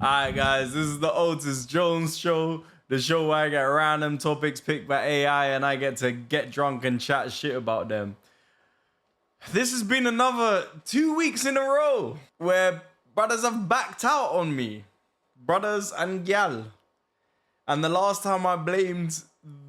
Alright guys, this is the Otis Jones show. The show where I get random topics picked by AI and I get to get drunk and chat shit about them. This has been another 2 weeks in a row where brothers have backed out on me. Brothers and gal. And the last time I blamed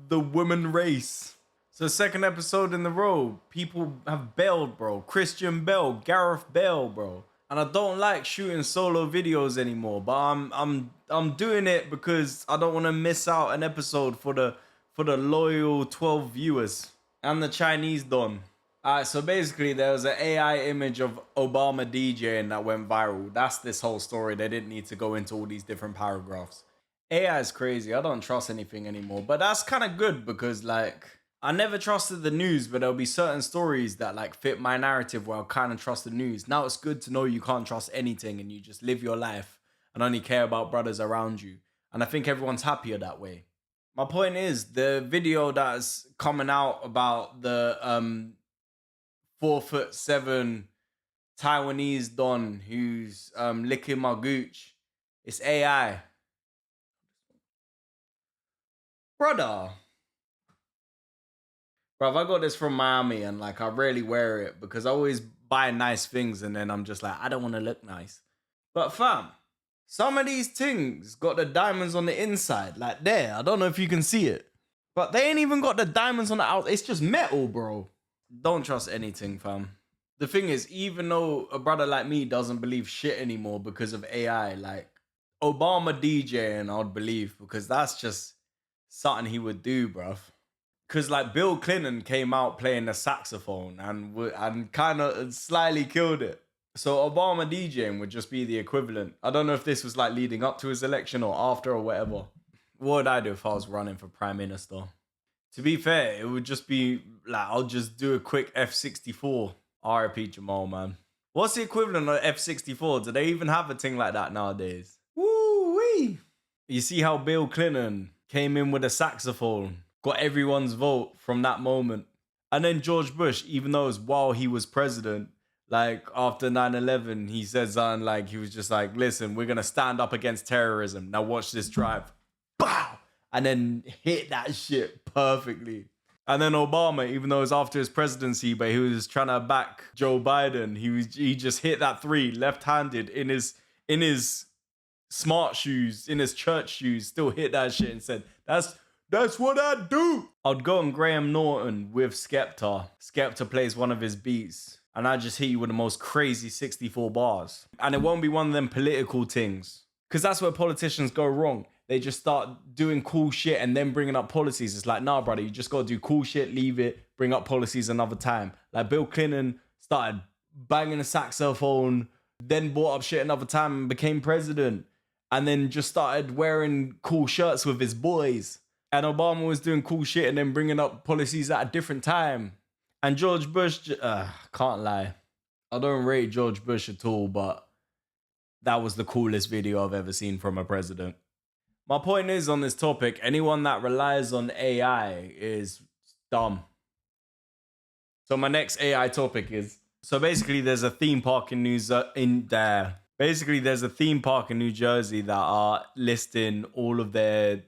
the woman race. So second episode in a row, people have bailed, bro. Christian Bale, Gareth Bale, bro. And I don't like shooting solo videos anymore, but I'm doing it because I don't want to miss out an episode for the loyal 12 viewers and the Chinese Don. Alright, so basically there was an AI image of Obama DJing that went viral. That's this whole story. They didn't need to go into all these different paragraphs. AI is crazy. I don't trust anything anymore, but that's kind of good because like I never trusted the news, but there'll be certain stories that like fit my narrative where I'll kind of trust the news. Now it's good to know you can't trust anything and you just live your life and only care about brothers around you. And I think everyone's happier that way. My point is the video that's coming out about the 4'7" Taiwanese Don who's licking my gooch. It's AI. Brother. Bruv, I got this from Miami and like I rarely wear it because I always buy nice things and then I'm just like, I don't want to look nice. But fam, some of these things got the diamonds on the inside, like there. I don't know if you can see it. But they ain't even got the diamonds on the outside. It's just metal, bro. Don't trust anything, fam. The thing is, even though a brother like me doesn't believe shit anymore because of AI, like Obama DJing, I'd believe because that's just something he would do, bruv. Because like Bill Clinton came out playing the saxophone and kind of slyly killed it. So Obama DJing would just be the equivalent. I don't know if this was like leading up to his election or after or whatever. What would I do if I was running for prime minister? To be fair, it would just be like, I'll just do a quick F-64. R.I.P. Jamal, man. What's the equivalent of F-64? Do they even have a thing like that nowadays? Woo-wee! You see how Bill Clinton came in with a saxophone, got everyone's vote from that moment. And then George Bush, even though it was while he was president, like after 9/11, he said something like, he was just like, listen, we're going to stand up against terrorism. Now watch this drive. Bow! And then hit that shit perfectly. And then Obama, even though it was after his presidency, but he was trying to back Joe Biden, he just hit that three left-handed in his smart shoes, in his church shoes, still hit that shit and said, that's what I do. I'd go on Graham Norton with Skepta. Skepta plays one of his beats. And I just hit you with the most crazy 64 bars. And it won't be one of them political things. Because that's where politicians go wrong. They just start doing cool shit and then bringing up policies. It's like, nah, brother, you just got to do cool shit, leave it, bring up policies another time. Like Bill Clinton started banging a saxophone, then brought up shit another time and became president. And then just started wearing cool shirts with his boys. And Obama was doing cool shit and then bringing up policies at a different time. And George Bush, can't lie. I don't rate George Bush at all, but that was the coolest video I've ever seen from a president. My point is on this topic, anyone that relies on AI is dumb. So my next AI topic is, so basically there's a theme park in New Jersey that are listing all of their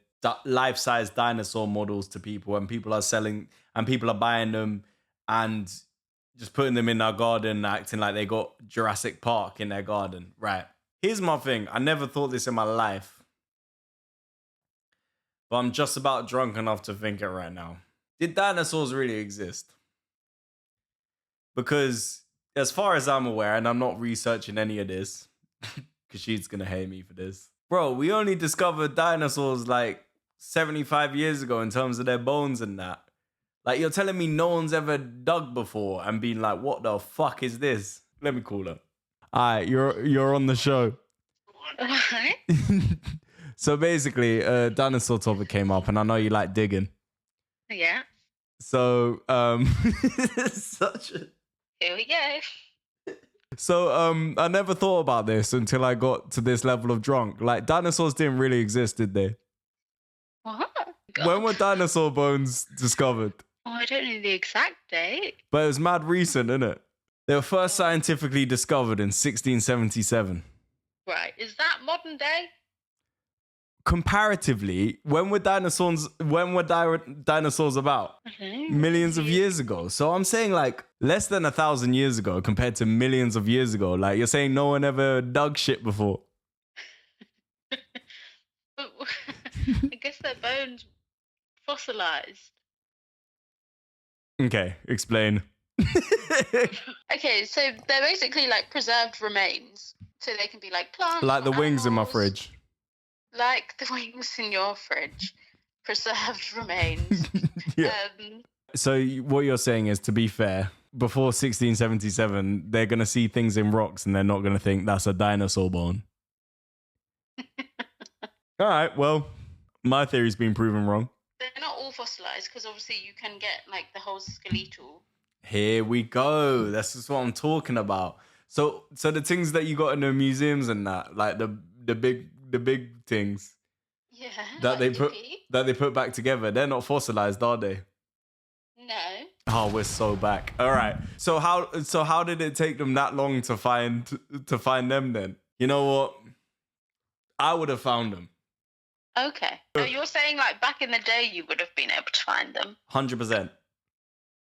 life-size dinosaur models to people, and people are selling and people are buying them and just putting them in their garden, acting like they got Jurassic Park in their garden. Right. Here's my thing. I never thought this in my life. But I'm just about drunk enough to think it right now. Did dinosaurs really exist? Because as far as I'm aware, and I'm not researching any of this, because she's going to hate me for this. Bro, we only discovered dinosaurs like 75 years ago in terms of their bones and that. Like, you're telling me no one's ever dug before and been like, what the fuck is this? Let me call her. All right, you're on the show. What? So basically, a dinosaur topic came up, and I know you like digging. Yeah. So, Here we go. So, I never thought about this until I got to this level of drunk. Like, dinosaurs didn't really exist, did they? What? When were dinosaur bones discovered? Oh, I don't know the exact date. But it was mad recent, innit? They were first scientifically discovered in 1677. Right. Is that modern day? Comparatively, when were dinosaurs about? I don't know, Millions of years years ago. So I'm saying like less than 1,000 years ago compared to millions of years ago. Like you're saying no one ever dug shit before. But I guess their bones fossilized. Okay, explain. Okay, so they're basically like preserved remains. So they can be like plants Like or the wings in my animals. fridge. Like the wings in your fridge. Preserved remains. Yeah. So what you're saying is, to be fair, before 1677, they're going to see things in rocks and they're not going to think that's a dinosaur bone. All right, well, my theory's been proven wrong. They're not all fossilized because obviously you can get like the whole skeletal. Here we go. That's just what I'm talking about. So the things that you got in the museums and that, like the big things Yeah. that like they put back together, they're not fossilized, are they? No. Oh, we're so back. All right. So how did it take them that long to find them then? You know what? I would have found them. Okay. So you're saying like back in the day you would have been able to find them? 100%.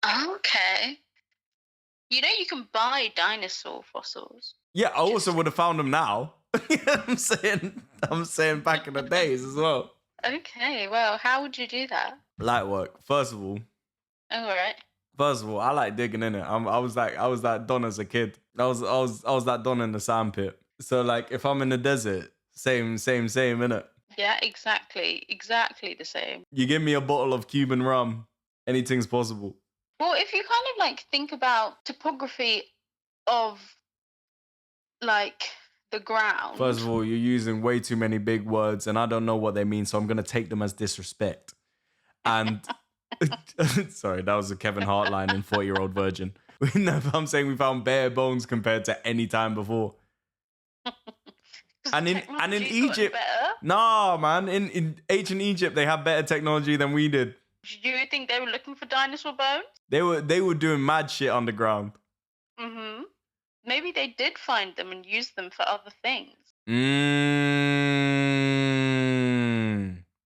Okay. You know you can buy dinosaur fossils. Yeah, I also would have found them now. You know what I'm saying back in the days as well. Okay, well, how would you do that? Light work. First of all, Alright. I like digging in it. I was that Don as a kid. I was that Don in the sandpit. So like if I'm in the desert, same, innit? Yeah, exactly the same. You give me a bottle of Cuban rum, anything's possible. Well, if you kind of like think about topography of like the ground. First of all, you're using way too many big words and I don't know what they mean, so I'm going to take them as disrespect. And sorry, that was a Kevin Hart line in 40-Year-Old Virgin. No, I'm saying we found bare bones compared to any time before. And in Egypt, nah, man, in ancient Egypt, they had better technology than we did. Do you think they were looking for dinosaur bones? They were doing mad shit underground. Mm-hmm. Maybe they did find them and use them for other things.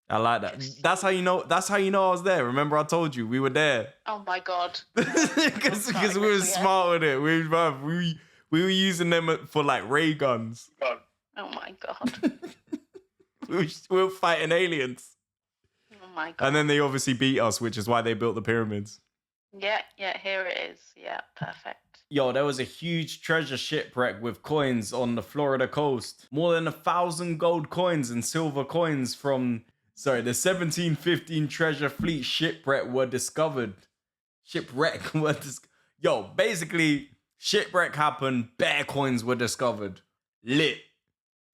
I like that. That's how you know I was there. Remember I told you we were there. Oh my god. Because we were smart with it. We were using them for like ray guns. Oh my god. we were fighting aliens. Oh my god. And then they obviously beat us, which is why they built the pyramids. Yeah, here it is. Yeah, perfect. Yo, there was a huge treasure shipwreck with coins on the Florida coast. More than 1,000 gold coins and silver coins from, the 1715 treasure fleet shipwreck were discovered. Yo, basically, shipwreck happened, bare coins were discovered. Lit.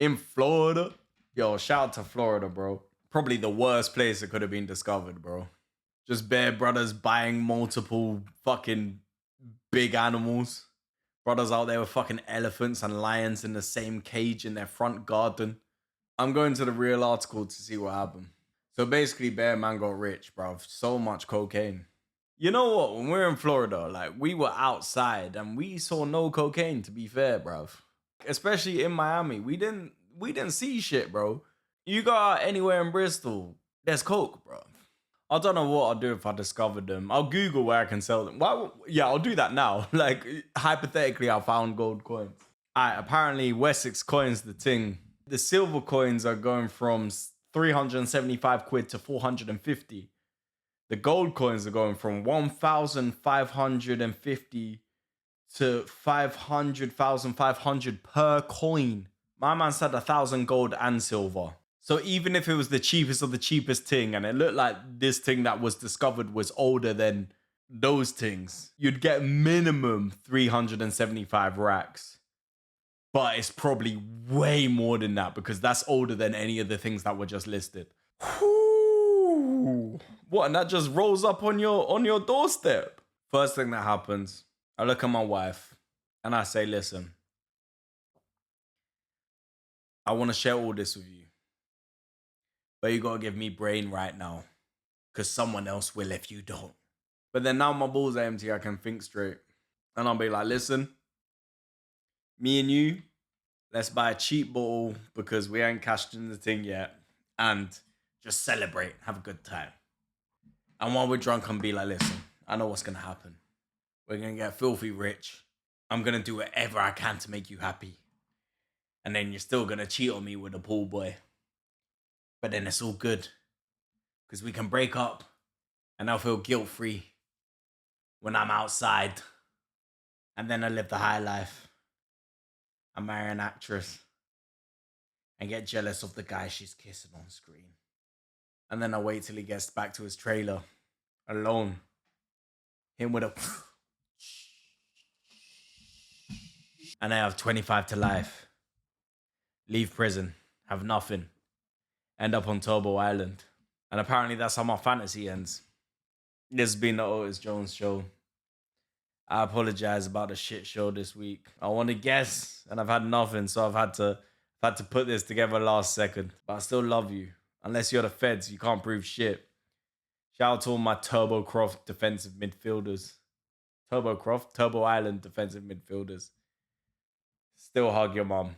In Florida. Yo, shout out to Florida, bro. Probably the worst place it could have been discovered, bro. Just bare brothers buying multiple fucking big animals. Brothers out there with fucking elephants and lions in the same cage in their front garden. I'm going to the real article to see what happened. So basically, Bear Man got rich, bruv. So much cocaine. You know what? When we're in Florida, like, we were outside and we saw no cocaine, to be fair, bruv. Especially in Miami. We didn't see shit, bro. You go out anywhere in Bristol, there's coke, bruv. I don't know what I'll do if I discovered them. I'll Google where I can sell them. Well, yeah, I'll do that now. Like, hypothetically, I found gold coins. Alright, apparently Wessex coins the thing. The silver coins are going from 375 quid to 450. The gold coins are going from 1,550 to 500,500 per coin. My man said 1,000 gold and silver. So even if it was the cheapest of the cheapest thing and it looked like this thing that was discovered was older than those things, you'd get minimum 375 racks. But it's probably way more than that because that's older than any of the things that were just listed. Whew. What, and that just rolls up on your doorstep. First thing that happens, I look at my wife and I say, listen, I want to share all this with you. But you gotta give me brain right now. Because someone else will if you don't. But then now my balls are empty, I can think straight. And I'll be like, listen, me and you, Let's buy a cheap bottle because we ain't cashed in the thing yet. And just celebrate, have a good time. And while we're drunk, I'm be like, listen, I know what's gonna happen. We're gonna get filthy rich. I'm gonna do whatever I can to make you happy. And then you're still gonna cheat on me with a pool boy. But then it's all good. Because we can break up and I'll feel guilt free when I'm outside. And then I live the high life. I marry an actress and get jealous of the guy she's kissing on screen. And then I wait till he gets back to his trailer alone. Him with a. And I have 25 to life. Leave prison, have nothing, end up on Turbo Island. And apparently that's how my fantasy ends. This has been the Otis Jones show. I apologize about the shit show this week. I want to guess, and I've had nothing, so I've had to put this together last second. But I still love you. Unless you're the feds, you can't prove shit. Shout out to all my Turbo Croft defensive midfielders. Turbo Island defensive midfielders. Still hug your mom.